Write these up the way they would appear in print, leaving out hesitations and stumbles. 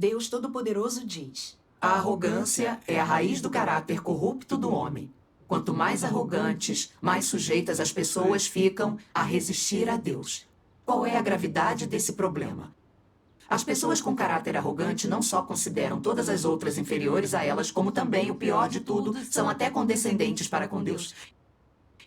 Deus Todo-Poderoso diz: a arrogância é a raiz do caráter corrupto do homem. Quanto mais arrogantes, mais sujeitas as pessoas ficam a resistir a Deus. Qual é a gravidade desse problema? As pessoas com caráter arrogante não só consideram todas as outras inferiores a elas, como também, o pior de tudo, são até condescendentes para com Deus.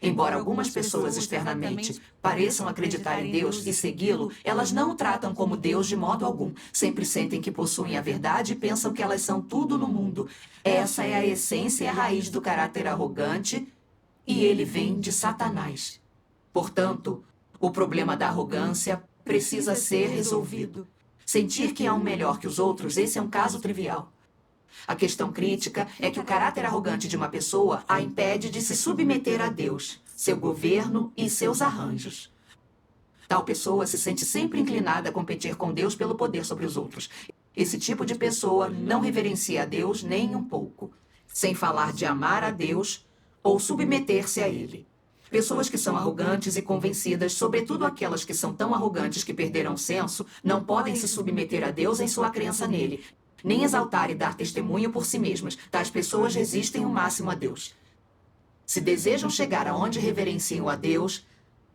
Embora algumas pessoas externamente pareçam acreditar em Deus e segui-lo, elas não o tratam como Deus de modo algum. Sempre sentem que possuem a verdade e pensam que elas são tudo no mundo. Essa é a essência e a raiz do caráter arrogante, e ele vem de Satanás. Portanto, o problema da arrogância precisa ser resolvido. Sentir que há um melhor que os outros, esse é um caso trivial. A questão crítica é que o caráter arrogante de uma pessoa a impede de se submeter a Deus, seu governo e seus arranjos. Tal pessoa se sente sempre inclinada a competir com Deus pelo poder sobre os outros. Esse tipo de pessoa não reverencia a Deus nem um pouco, sem falar de amar a Deus ou submeter-se a Ele. Pessoas que são arrogantes e convencidas, sobretudo aquelas que são tão arrogantes que perderam o senso, não podem se submeter a Deus em sua crença nele, nem exaltar e dar testemunho por si mesmas. Tais pessoas resistem o máximo a Deus. Se desejam chegar aonde reverenciam a Deus,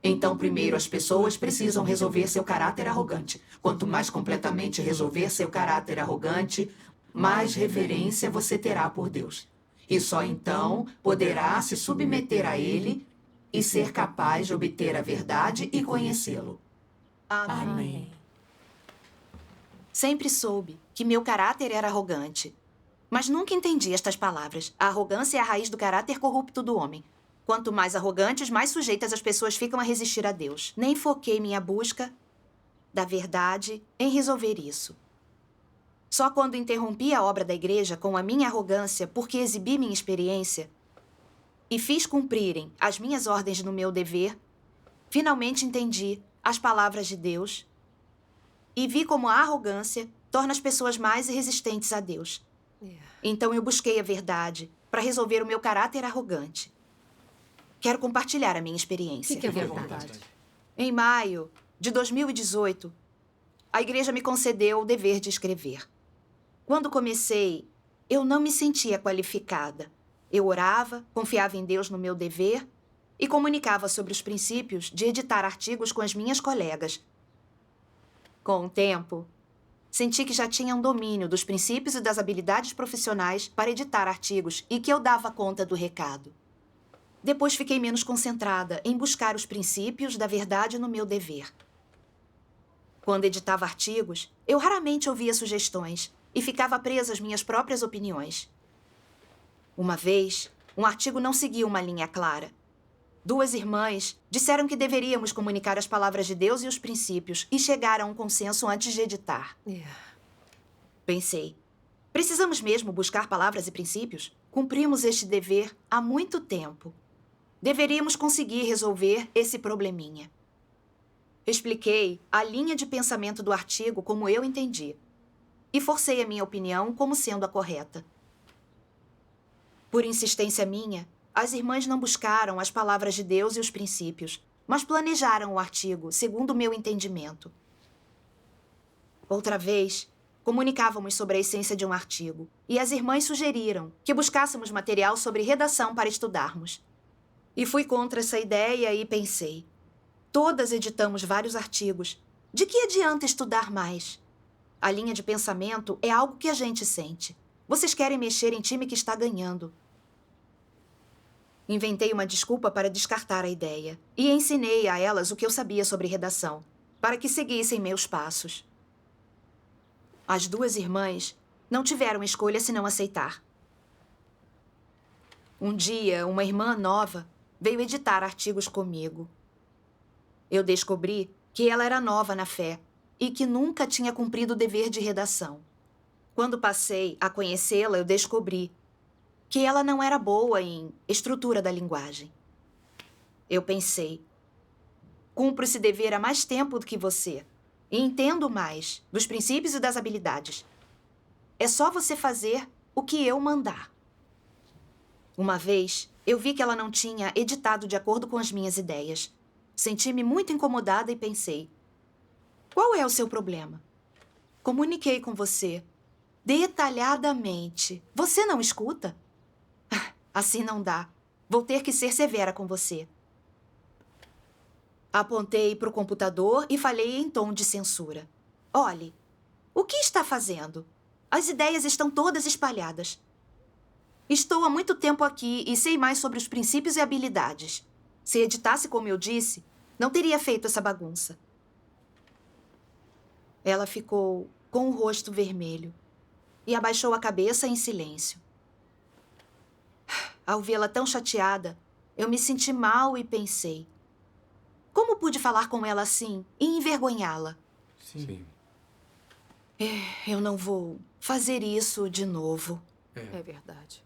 então primeiro as pessoas precisam resolver seu caráter arrogante. Quanto mais completamente resolver seu caráter arrogante, mais reverência você terá por Deus. E só então poderá se submeter a Ele e ser capaz de obter a verdade e conhecê-lo. Amém. Sempre soube que meu caráter era arrogante. Mas nunca entendi estas palavras. A arrogância é a raiz do caráter corrupto do homem. Quanto mais arrogantes, mais sujeitas as pessoas ficam a resistir a Deus. Nem foquei minha busca da verdade em resolver isso. Só quando interrompi a obra da igreja com a minha arrogância porque exibi minha experiência e fiz cumprirem as minhas ordens no meu dever, finalmente entendi as palavras de Deus e vi como a arrogância torna as pessoas mais resistentes a Deus. Então eu busquei a verdade para resolver o meu caráter arrogante. Quero compartilhar a minha experiência. Fique à vontade. Em maio de 2018, a igreja me concedeu o dever de escrever. Quando comecei, eu não me sentia qualificada. Eu orava, confiava em Deus no meu dever e comunicava sobre os princípios de editar artigos com as minhas colegas. Com o tempo, senti que já tinha um domínio dos princípios e das habilidades profissionais para editar artigos e que eu dava conta do recado. Depois fiquei menos concentrada em buscar os princípios da verdade no meu dever. Quando editava artigos, eu raramente ouvia sugestões e ficava presa às minhas próprias opiniões. Uma vez, um artigo não seguia uma linha clara. Duas irmãs disseram que deveríamos comunicar as palavras de Deus e os princípios e chegar a um consenso antes de editar. Pensei, precisamos mesmo buscar palavras e princípios? Cumprimos este dever há muito tempo. Deveríamos conseguir resolver esse probleminha. Expliquei a linha de pensamento do artigo como eu entendi e forcei a minha opinião como sendo a correta. Por insistência minha, as irmãs não buscaram as palavras de Deus e os princípios, mas planejaram o artigo segundo o meu entendimento. Outra vez, comunicávamos sobre a essência de um artigo, e as irmãs sugeriram que buscássemos material sobre redação para estudarmos. E fui contra essa ideia e pensei, todas editamos vários artigos, de que adianta estudar mais? A linha de pensamento é algo que a gente sente. Vocês querem mexer em time que está ganhando. Inventei uma desculpa para descartar a ideia e ensinei a elas o que eu sabia sobre redação, para que seguissem meus passos. As duas irmãs não tiveram escolha senão aceitar. Um dia, uma irmã nova veio editar artigos comigo. Eu descobri que ela era nova na fé e que nunca tinha cumprido o dever de redação. Quando passei a conhecê-la, eu descobri que ela não era boa em estrutura da linguagem. Eu pensei, cumpro esse dever há mais tempo do que você e entendo mais dos princípios e das habilidades. É só você fazer o que eu mandar. Uma vez, eu vi que ela não tinha editado de acordo com as minhas ideias. Senti-me muito incomodada e pensei, qual é o seu problema? Comuniquei com você detalhadamente. Você não escuta? Assim não dá. Vou ter que ser severa com você. Apontei para o computador e falei em tom de censura. Olhe, o que está fazendo? As ideias estão todas espalhadas. Estou há muito tempo aqui e sei mais sobre os princípios e habilidades. Se editasse como eu disse, não teria feito essa bagunça. Ela ficou com o rosto vermelho e abaixou a cabeça em silêncio. Ao vê-la tão chateada, eu me senti mal e pensei: como pude falar com ela assim e envergonhá-la? Sim. Eu não vou fazer isso de novo. É verdade.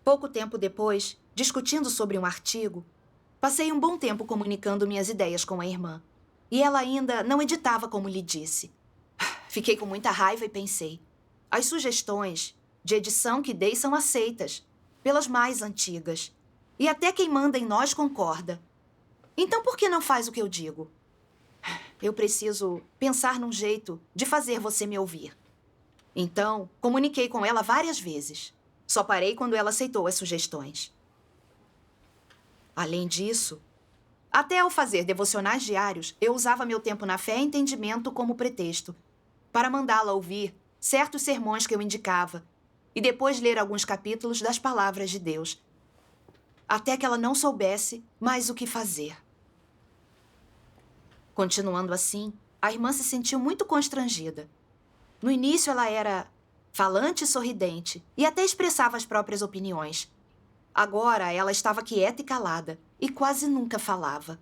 Pouco tempo depois, discutindo sobre um artigo, passei um bom tempo comunicando minhas ideias com a irmã. E ela ainda não editava como lhe disse. Fiquei com muita raiva e pensei: as sugestões de edição que dei são aceitas pelas mais antigas. E até quem manda em nós concorda. Então por que não faz o que eu digo? Eu preciso pensar num jeito de fazer você me ouvir. Então, comuniquei com ela várias vezes. Só parei quando ela aceitou as sugestões. Além disso, até ao fazer devocionais diários, eu usava meu tempo na fé e entendimento como pretexto para mandá-la ouvir certos sermões que eu indicava e depois ler alguns capítulos das palavras de Deus, até que ela não soubesse mais o que fazer. Continuando assim, a irmã se sentiu muito constrangida. No início, ela era falante e sorridente e até expressava as próprias opiniões. Agora, ela estava quieta e calada e quase nunca falava.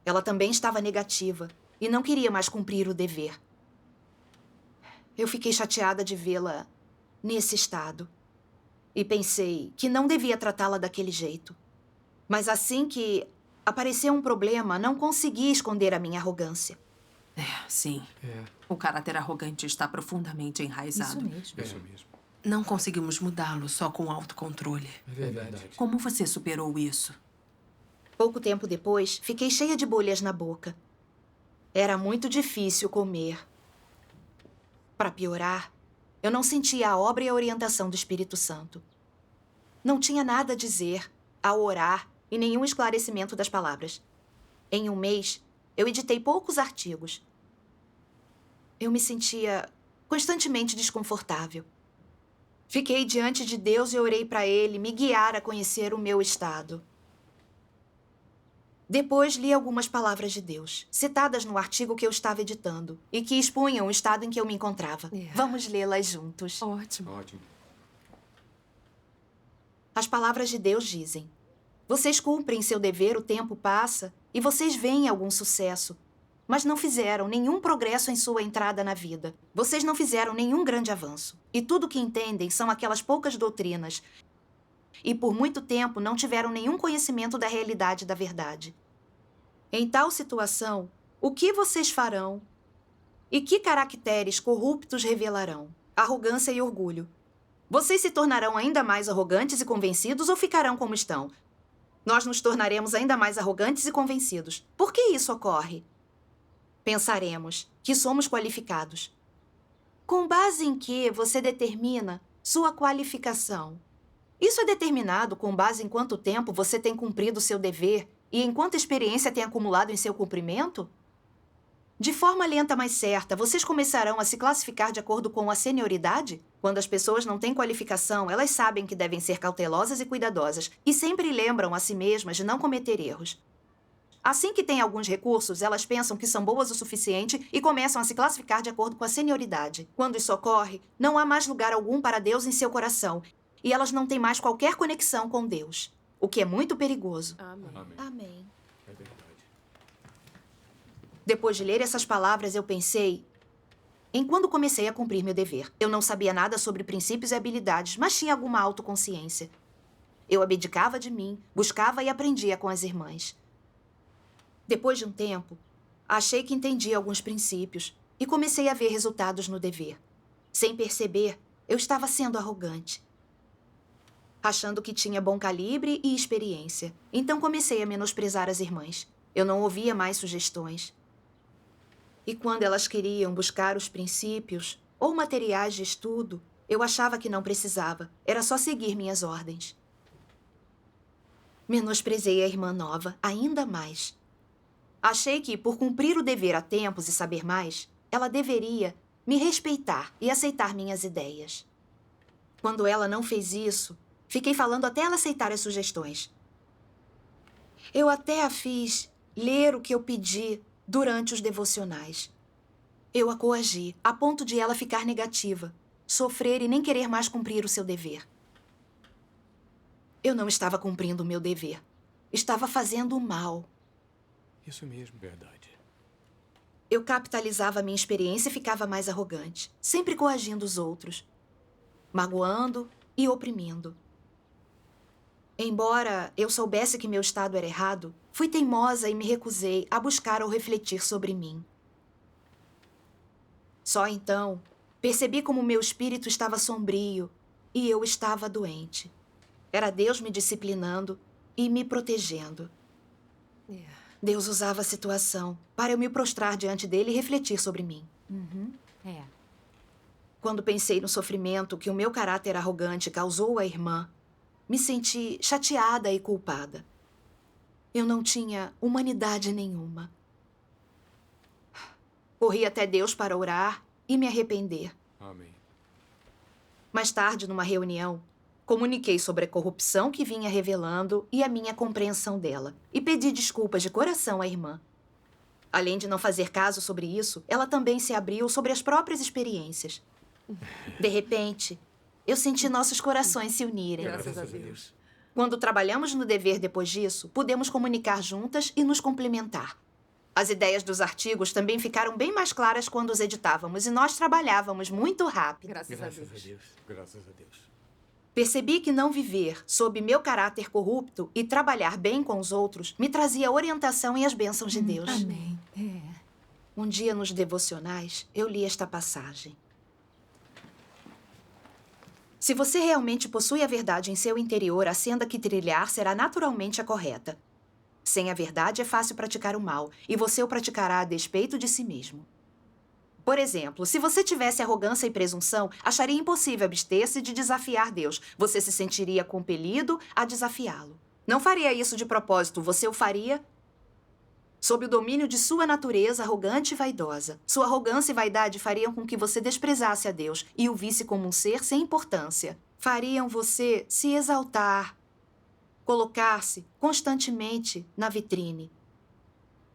Ela também estava negativa e não queria mais cumprir o dever. Eu fiquei chateada de vê-la nesse estado e pensei que não devia tratá-la daquele jeito. Mas assim que apareceu um problema, não consegui esconder a minha arrogância. Sim. O caráter arrogante está profundamente enraizado. Isso mesmo. Não conseguimos mudá-lo só com autocontrole. É verdade. Como você superou isso? Pouco tempo depois, fiquei cheia de bolhas na boca. Era muito difícil comer. Para piorar, eu não sentia a obra e a orientação do Espírito Santo. Não tinha nada a dizer, a orar e nenhum esclarecimento das palavras. Em um mês, eu editei poucos artigos. Eu me sentia constantemente desconfortável. Fiquei diante de Deus e orei para Ele me guiar a conhecer o meu estado. Depois li algumas palavras de Deus, citadas no artigo que eu estava editando e que expunham o estado em que eu me encontrava. Vamos lê-las juntos. Ótimo. Ótimo. As palavras de Deus dizem: vocês cumprem seu dever, o tempo passa e vocês veem algum sucesso, mas não fizeram nenhum progresso em sua entrada na vida. Vocês não fizeram nenhum grande avanço. E tudo que entendem são aquelas poucas doutrinas. E por muito tempo não tiveram nenhum conhecimento da realidade da verdade. Em tal situação, o que vocês farão? E que caracteres corruptos revelarão? Arrogância e orgulho. Vocês se tornarão ainda mais arrogantes e convencidos ou ficarão como estão? Nós nos tornaremos ainda mais arrogantes e convencidos. Por que isso ocorre? Pensaremos que somos qualificados. Com base em que você determina sua qualificação? Isso é determinado com base em quanto tempo você tem cumprido seu dever e em quanta experiência tem acumulado em seu cumprimento? De forma lenta, mas certa, vocês começarão a se classificar de acordo com a senioridade? Quando as pessoas não têm qualificação, elas sabem que devem ser cautelosas e cuidadosas e sempre lembram a si mesmas de não cometer erros. Assim que têm alguns recursos, elas pensam que são boas o suficiente e começam a se classificar de acordo com a senioridade. Quando isso ocorre, não há mais lugar algum para Deus em seu coração e elas não têm mais qualquer conexão com Deus, o que é muito perigoso. Amém. Amém. É verdade. Depois de ler essas palavras, eu pensei em quando comecei a cumprir meu dever. Eu não sabia nada sobre princípios e habilidades, mas tinha alguma autoconsciência. Eu abdicava de mim, buscava e aprendia com as irmãs. Depois de um tempo, achei que entendia alguns princípios e comecei a ver resultados no dever. Sem perceber, eu estava sendo arrogante, achando que tinha bom calibre e experiência. Então comecei a menosprezar as irmãs. Eu não ouvia mais sugestões. E quando elas queriam buscar os princípios, ou materiais de estudo, eu achava que não precisava. Era só seguir minhas ordens. Menosprezei a irmã nova ainda mais. Achei que, por cumprir o dever a tempos e saber mais, ela deveria me respeitar e aceitar minhas ideias. Quando ela não fez isso, fiquei falando até ela aceitar as sugestões. Eu até a fiz ler o que eu pedi durante os devocionais. Eu a coagi, a ponto de ela ficar negativa, sofrer e nem querer mais cumprir o seu dever. Eu não estava cumprindo o meu dever. Estava fazendo o mal. Isso mesmo. Verdade. Eu capitalizava a minha experiência e ficava mais arrogante, sempre coagindo os outros, magoando e oprimindo. Embora eu soubesse que meu estado era errado, fui teimosa e me recusei a buscar ou refletir sobre mim. Só então, percebi como meu espírito estava sombrio e eu estava doente. Era Deus me disciplinando e me protegendo. Deus usava a situação para eu me prostrar diante dele e refletir sobre mim. Quando pensei no sofrimento que o meu caráter arrogante causou à irmã, me senti chateada e culpada. Eu não tinha humanidade nenhuma. Corri até Deus para orar e me arrepender. Amém. Mais tarde, numa reunião, comuniquei sobre a corrupção que vinha revelando e a minha compreensão dela, e pedi desculpas de coração à irmã. Além de não fazer caso sobre isso, ela também se abriu sobre as próprias experiências. De repente, eu senti nossos corações se unirem. Graças a Deus. Quando trabalhamos no dever depois disso, pudemos comunicar juntas e nos complementar. As ideias dos artigos também ficaram bem mais claras quando os editávamos e nós trabalhávamos muito rápido. Graças a Deus. Graças a Deus. Percebi que não viver sob meu caráter corrupto e trabalhar bem com os outros me trazia orientação e as bênçãos de Deus. Amém. Um dia nos devocionais, eu li esta passagem. Se você realmente possui a verdade em seu interior, a senda que trilhar será naturalmente a correta. Sem a verdade, é fácil praticar o mal, e você o praticará a despeito de si mesmo. Por exemplo, se você tivesse arrogância e presunção, acharia impossível abster-se de desafiar Deus. Você se sentiria compelido a desafiá-lo. Não faria isso de propósito, você o faria sob o domínio de sua natureza arrogante e vaidosa. Sua arrogância e vaidade fariam com que você desprezasse a Deus e o visse como um ser sem importância. Fariam você se exaltar, colocar-se constantemente na vitrine.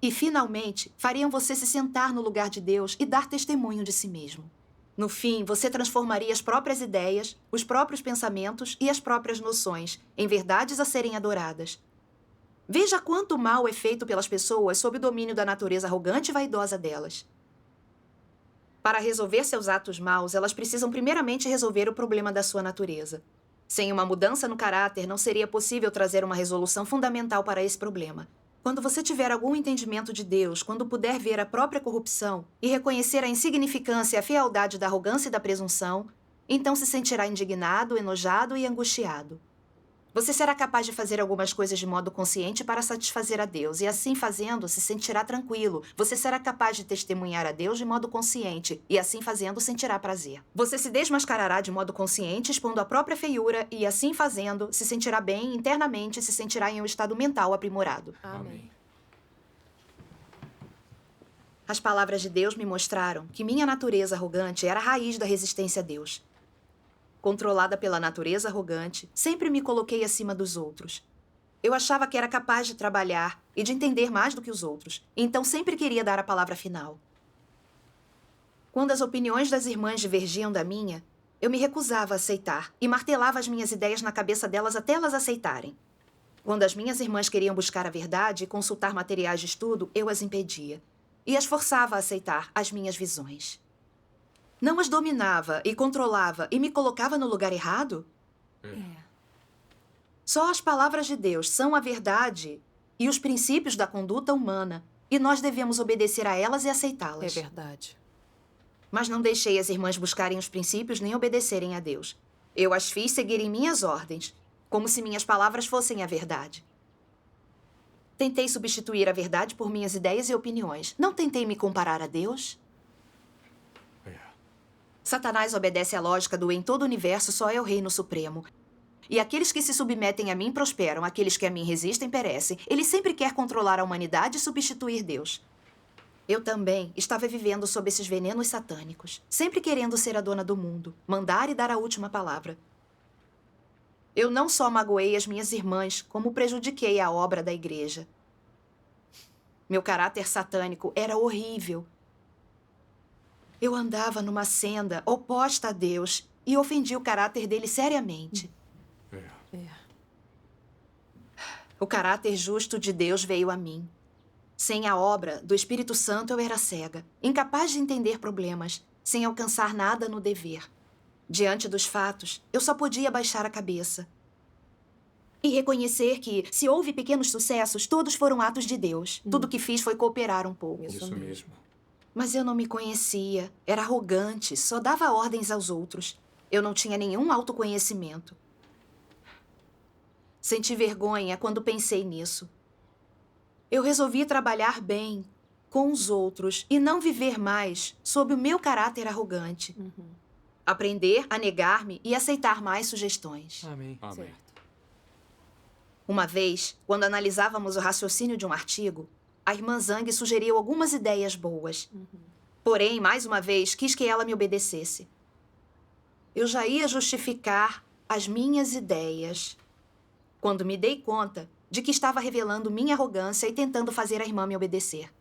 E, finalmente, fariam você se sentar no lugar de Deus e dar testemunho de si mesmo. No fim, você transformaria as próprias ideias, os próprios pensamentos e as próprias noções em verdades a serem adoradas. Veja quanto mal é feito pelas pessoas sob o domínio da natureza arrogante e vaidosa delas. Para resolver seus atos maus, elas precisam primeiramente resolver o problema da sua natureza. Sem uma mudança no caráter, não seria possível trazer uma resolução fundamental para esse problema. Quando você tiver algum entendimento de Deus, quando puder ver a própria corrupção e reconhecer a insignificância e a fealdade da arrogância e da presunção, então se sentirá indignado, enojado e angustiado. Você será capaz de fazer algumas coisas de modo consciente para satisfazer a Deus, e assim fazendo, se sentirá tranquilo. Você será capaz de testemunhar a Deus de modo consciente, e assim fazendo, sentirá prazer. Você se desmascarará de modo consciente, expondo a própria feiura, e assim fazendo, se sentirá bem internamente e se sentirá em um estado mental aprimorado. Amém. As palavras de Deus me mostraram que minha natureza arrogante era a raiz da resistência a Deus. Controlada pela natureza arrogante, sempre me coloquei acima dos outros. Eu achava que era capaz de trabalhar e de entender mais do que os outros, então sempre queria dar a palavra final. Quando as opiniões das irmãs divergiam da minha, eu me recusava a aceitar e martelava as minhas ideias na cabeça delas até elas aceitarem. Quando as minhas irmãs queriam buscar a verdade e consultar materiais de estudo, eu as impedia e as forçava a aceitar as minhas visões. Não as dominava e controlava e me colocava no lugar errado? Só as palavras de Deus são a verdade e os princípios da conduta humana, e nós devemos obedecer a elas e aceitá-las. É verdade. Mas não deixei as irmãs buscarem os princípios nem obedecerem a Deus. Eu as fiz seguirem minhas ordens, como se minhas palavras fossem a verdade. Tentei substituir a verdade por minhas ideias e opiniões. Não tentei me comparar a Deus? Satanás obedece à lógica do em todo o universo só é o reino supremo. E aqueles que se submetem a mim prosperam, aqueles que a mim resistem perecem. Ele sempre quer controlar a humanidade e substituir Deus. Eu também estava vivendo sob esses venenos satânicos, sempre querendo ser a dona do mundo, mandar e dar a última palavra. Eu não só magoei as minhas irmãs, como prejudiquei a obra da igreja. Meu caráter satânico era horrível. Eu andava numa senda oposta a Deus e ofendi o caráter dele seriamente. O caráter justo de Deus veio a mim. Sem a obra do Espírito Santo, eu era cega, incapaz de entender problemas, sem alcançar nada no dever. Diante dos fatos, eu só podia baixar a cabeça e reconhecer que, se houve pequenos sucessos, todos foram atos de Deus. Tudo que fiz foi cooperar um pouco. Isso mesmo. Mas eu não me conhecia, era arrogante, só dava ordens aos outros. Eu não tinha nenhum autoconhecimento. Senti vergonha quando pensei nisso. Eu resolvi trabalhar bem com os outros e não viver mais sob o meu caráter arrogante. Aprender a negar-me e aceitar mais sugestões. Amém. Amém. Uma vez, quando analisávamos o raciocínio de um artigo, a irmã Zhang sugeriu algumas ideias boas. Porém, mais uma vez, quis que ela me obedecesse. Eu já ia justificar as minhas ideias quando me dei conta de que estava revelando minha arrogância e tentando fazer a irmã me obedecer.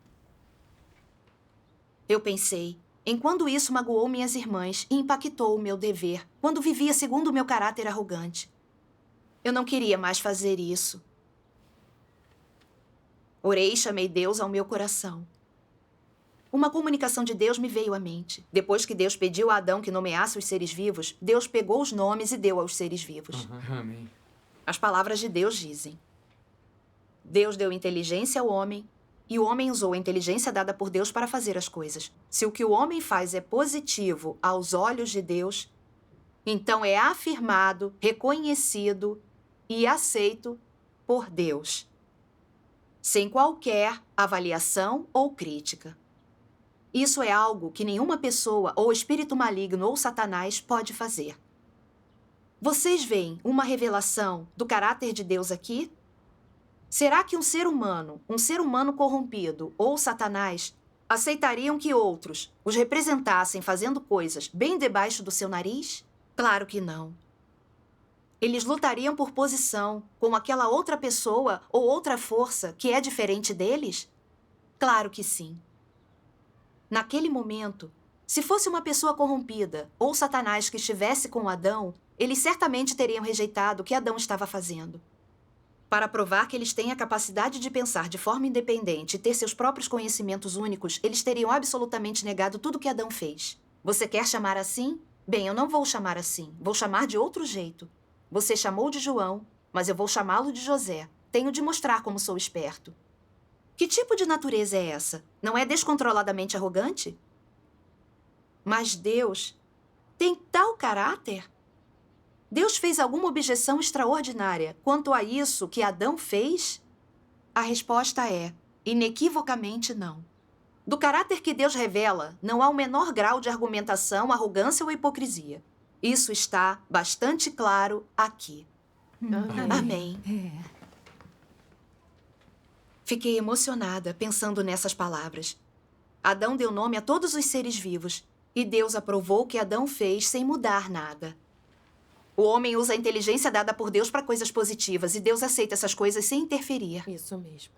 Eu pensei em quando isso magoou minhas irmãs e impactou o meu dever, quando vivia segundo o meu caráter arrogante. Eu não queria mais fazer isso. Orei e chamei Deus ao meu coração. Uma comunicação de Deus me veio à mente. Depois que Deus pediu a Adão que nomeasse os seres vivos, Deus pegou os nomes e deu aos seres vivos. Amém. As palavras de Deus dizem: Deus deu inteligência ao homem, e o homem usou a inteligência dada por Deus para fazer as coisas. Se o que o homem faz é positivo aos olhos de Deus, então é afirmado, reconhecido e aceito por Deus, sem qualquer avaliação ou crítica. Isso é algo que nenhuma pessoa ou espírito maligno ou Satanás pode fazer. Vocês veem uma revelação do caráter de Deus aqui? Será que um ser humano corrompido ou Satanás aceitariam que outros os representassem fazendo coisas bem debaixo do seu nariz? Claro que não. Eles lutariam por posição com aquela outra pessoa ou outra força que é diferente deles? Claro que sim. Naquele momento, se fosse uma pessoa corrompida ou Satanás que estivesse com Adão, eles certamente teriam rejeitado o que Adão estava fazendo. Para provar que eles têm a capacidade de pensar de forma independente e ter seus próprios conhecimentos únicos, eles teriam absolutamente negado tudo o que Adão fez. Você quer chamar assim? Bem, eu não vou chamar assim. Vou chamar de outro jeito. Você chamou de João, mas eu vou chamá-lo de José. Tenho de mostrar como sou esperto. Que tipo de natureza é essa? Não é descontroladamente arrogante? Mas Deus tem tal caráter? Deus fez alguma objeção extraordinária quanto a isso que Adão fez? A resposta é, inequivocamente não. Do caráter que Deus revela, não há o menor grau de argumentação, arrogância ou hipocrisia. Isso está bastante claro aqui. Amém. Fiquei emocionada pensando nessas palavras. Adão deu nome a todos os seres vivos, e Deus aprovou o que Adão fez sem mudar nada. O homem usa a inteligência dada por Deus para coisas positivas, e Deus aceita essas coisas sem interferir. Isso mesmo.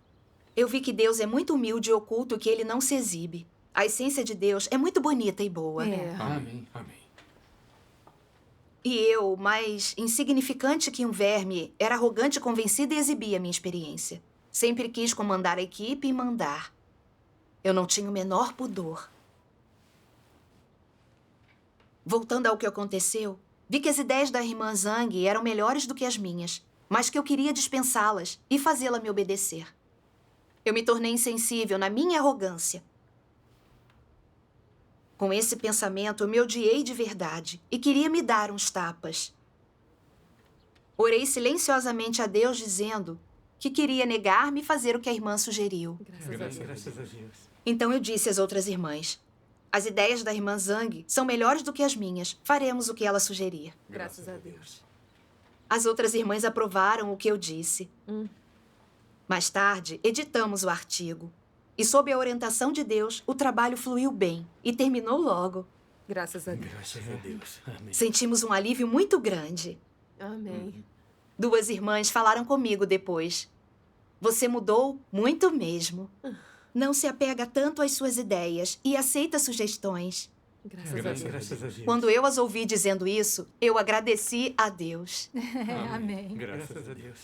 Eu vi que Deus é muito humilde e oculto, que ele não se exibe. A essência de Deus é muito bonita e boa. Amém. Amém. E eu, mais insignificante que um verme, era arrogante, convencida e exibia minha experiência. Sempre quis comandar a equipe e mandar. Eu não tinha o menor pudor. Voltando ao que aconteceu, vi que as ideias da irmã Zhang eram melhores do que as minhas, mas que eu queria dispensá-las e fazê-la me obedecer. Eu me tornei insensível na minha arrogância. Com esse pensamento, eu me odiei de verdade e queria me dar uns tapas. Orei silenciosamente a Deus, dizendo que queria negar-me e fazer o que a irmã sugeriu. Graças a Deus. Graças a Deus. Então eu disse às outras irmãs: As ideias da irmã Zhang são melhores do que as minhas. Faremos o que ela sugerir. Graças a Deus. As outras irmãs aprovaram o que eu disse. Mais tarde, editamos o artigo. E, sob a orientação de Deus, o trabalho fluiu bem e terminou logo. Graças a Deus. Graças a Deus. Amém. Sentimos um alívio muito grande. Amém. 2 irmãs falaram comigo depois. Você mudou muito mesmo. Não se apega tanto às suas ideias e aceita sugestões. Graças a Deus. Graças a Deus. Quando eu as ouvi dizendo isso, eu agradeci a Deus. Amém. Graças a Deus.